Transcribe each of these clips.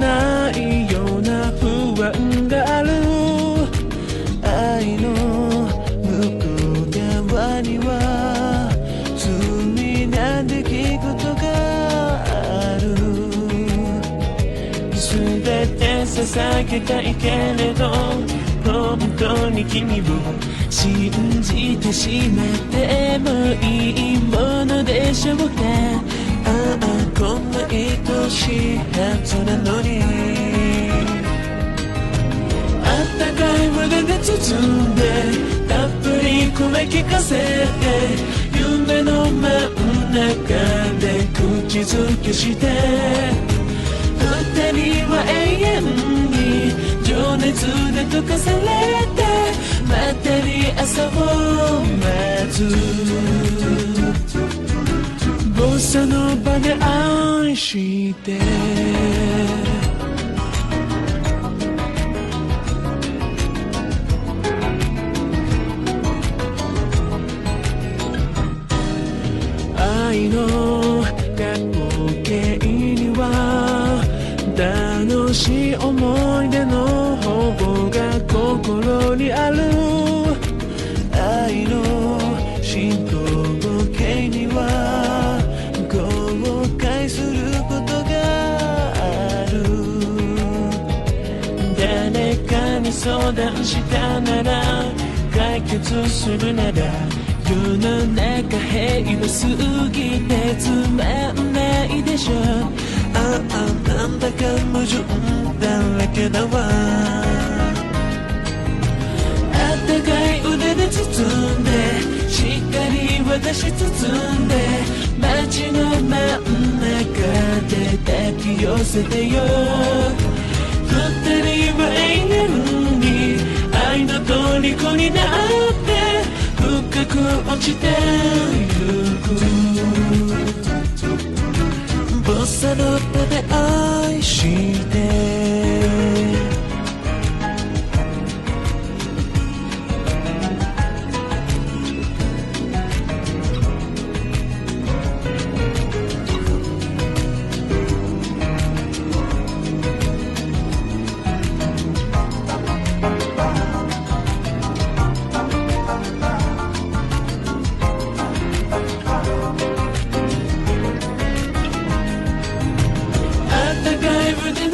ないような不安がある。愛の向こう側には罪な出来事がある。全て捧げたいけれど本当に君を信じてしまってもいいものでしょうか。ああこんな愛しいはずなのに、あったかい胸で包んでたっぷり声聞かせて、夢の真ん中で口づけして、二人は永遠に情熱で溶かされて、またり朝を待つ。ボサノバで愛して愛の過去形には楽しい思い出の方が心にある。愛の進行形には後悔することがある。誰かに相談したなら解決するなら、世の中平和すぎてつまんないでしょ。ああなんだか矛盾だらけだわ。あったかい腕で包んでしっかり渡し包んで、街の真ん中で抱き寄せてよ。二人は永遠に愛の虜になって深く落ちてゆく。ボサノバで愛して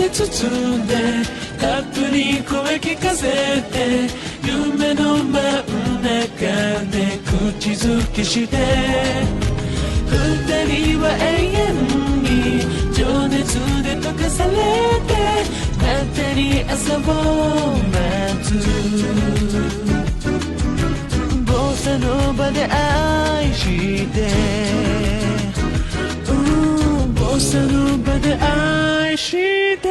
包んでたっぷり声聞かせて、夢の真ん中で口づけして、二人は永遠に情熱で溶かされて、またり朝を待つ。ボサノバで愛してボサノバで愛して